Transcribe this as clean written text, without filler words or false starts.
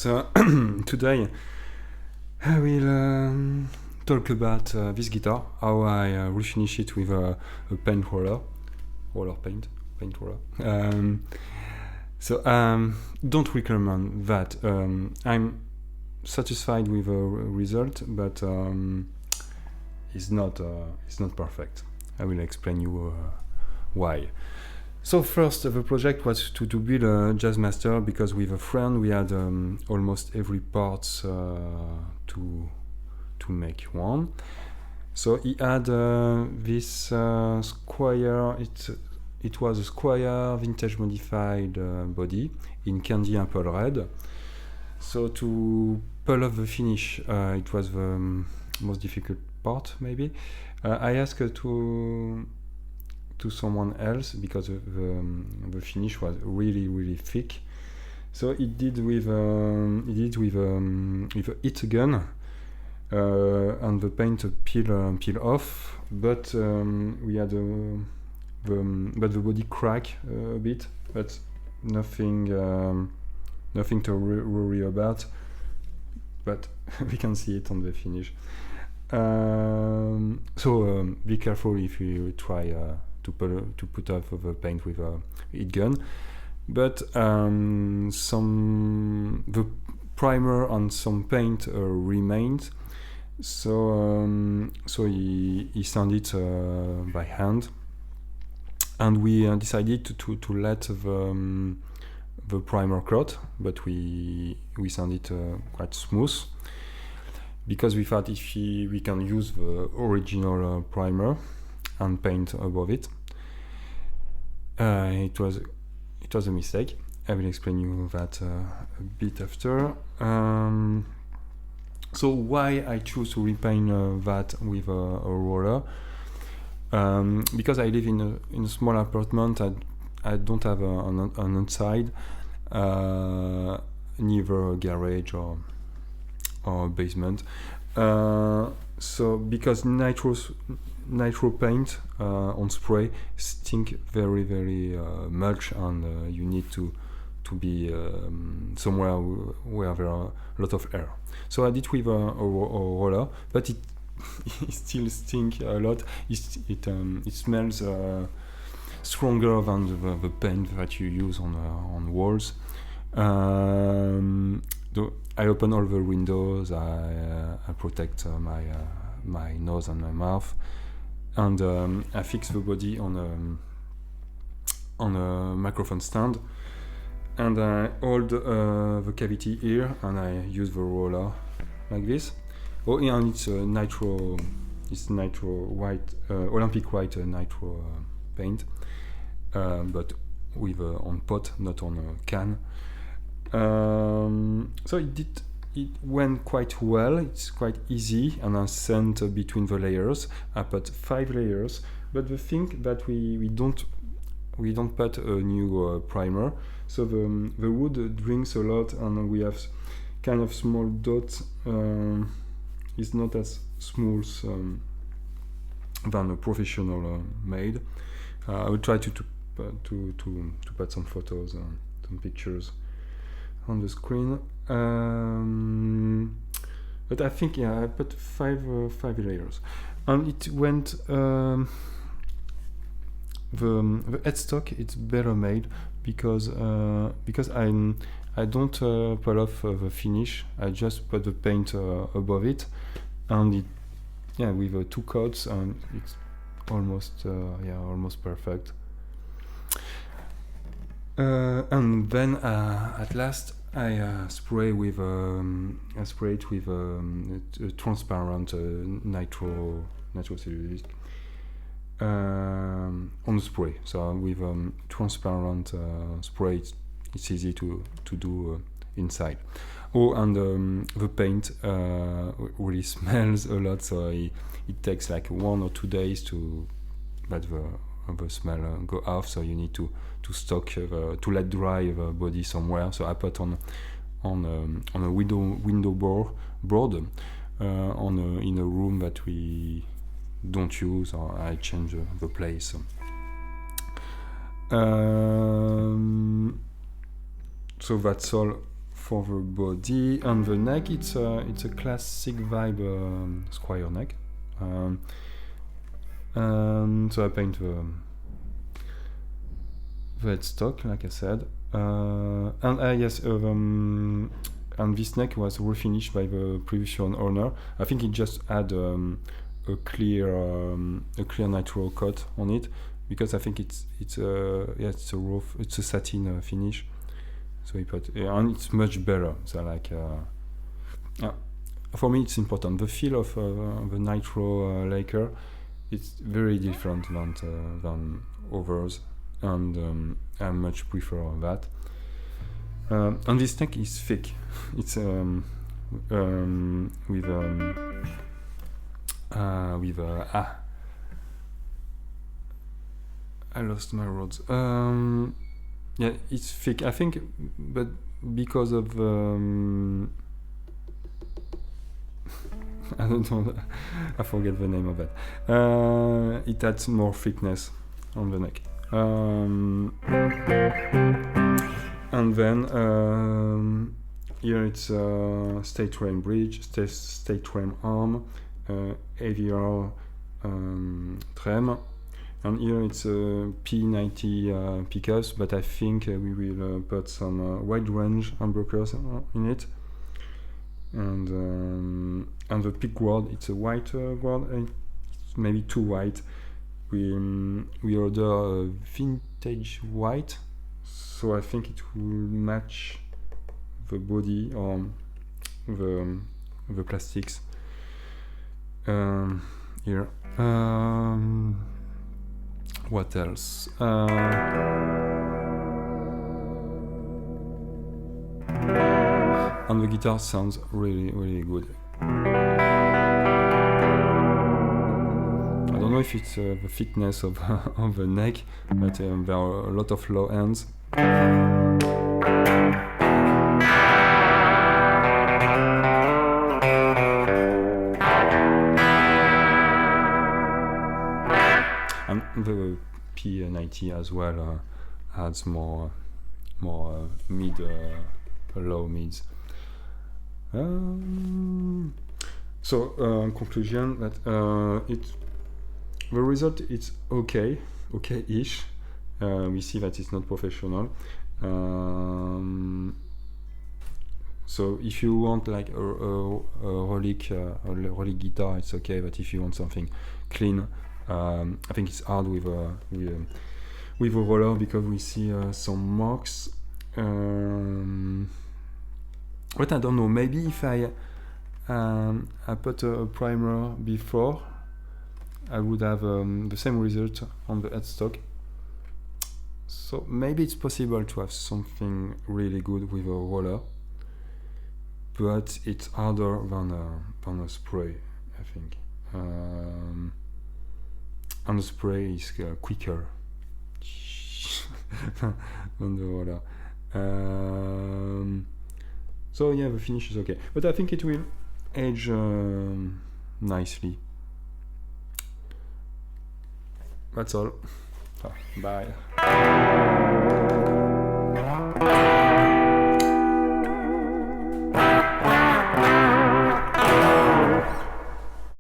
So today I will talk about this guitar, how I refinish it with a paint roller paint roller. Don't recommend that. I'm satisfied with the result, but it's not perfect. I will explain you why. So first, the project was to build a Jazzmaster, because with a friend we had almost every part to make one. So he had this square. It was a square vintage modified body in candy apple red. So to pull off the finish, it was the most difficult part maybe. I asked to someone else, because the finish was really thick. So he did with a heat gun, and the paint peel off. But we had the body crack a bit, but nothing to worry about. But we can see it on the finish. Be careful if you try to put off the paint with a heat gun. But the primer and some paint remained. So he sanded it by hand, and we decided to let the primer coat, but we sanded it quite smooth, because we thought if we can use the original primer and paint above it. It was a mistake. I will explain you that a bit after. So why I choose to repaint that with a roller? Because I live in a small apartment. I don't have an outside, neither a garage or basement. So because nitro paint on spray stink very much, and you need to be somewhere where there are a lot of air. So I did with a roller, but it still stinks a lot. It smells stronger than the paint that you use on walls. I open all the windows. I protect my nose and my mouth, and I fix the body on a microphone stand, and I hold the cavity here, and I use the roller like this. Oh, and it's nitro white, Olympic white nitro paint, but with on pot, not on a can. So it went quite well. It's quite easy, and I sent between the layers. I put 5 layers, but the thing that we don't put a new primer, so the wood drinks a lot, and we have kind of small dots. It's not as smooth than a professional made. I will try to put some photos, some pictures on the screen. But I think I put 5 layers, and it went. The headstock, it's better made, because I don't pull off the finish. I just put the paint above it, and with 2 coats, and it's almost perfect. And then at last I spray it with a transparent nitrocellulose on the spray. So with transparent spray, it's easy to do inside. Oh, and the paint really smells a lot, so it takes like 1 or 2 days to let the smell go off. So you need to stock to let dry the body somewhere. So I put on a window board in a room that we don't use, or I change the place. So that's all for the body. On the neck, it's a classic vibe square neck. So I paint the headstock, like I said, and yes, and this neck was refinished by the previous owner. I think he just had a clear nitro coat on it, because I think it's a satin finish. So he put, and it's much better. So like, for me, it's important. The feel of the nitro lacquer, it's very different than others, and I much prefer that. And this neck is thick. It's I lost my words. Yeah, it's thick. I think, but because of I don't know. I forget the name of it. It adds more thickness on the neck. And then here it's state frame bridge, state frame arm, AVR trem, and here it's P90 pickups, but I think we will put some wide range humbuckers in it. And the pick guard, it's a white guard, it's maybe too white. We order a vintage white, so I think it will match the body or the plastics here. What else? And the guitar sounds really, really good. I don't know if it's the thickness of of the neck, but there are a lot of low ends. And the P90 as well adds more mid, low mids. Conclusion that the result is okay-ish. We see that it's not professional. So if you want like a relic guitar, it's okay. But if you want something clean, I think it's hard with a roller, because we see some marks. But I don't know. Maybe if I put a primer before, I would have the same result on the headstock. So maybe it's possible to have something really good with a roller, but it's harder than a spray, I think. And the spray is quicker than the roller. So yeah, the finish is okay, but I think it will age nicely. That's all. Bye.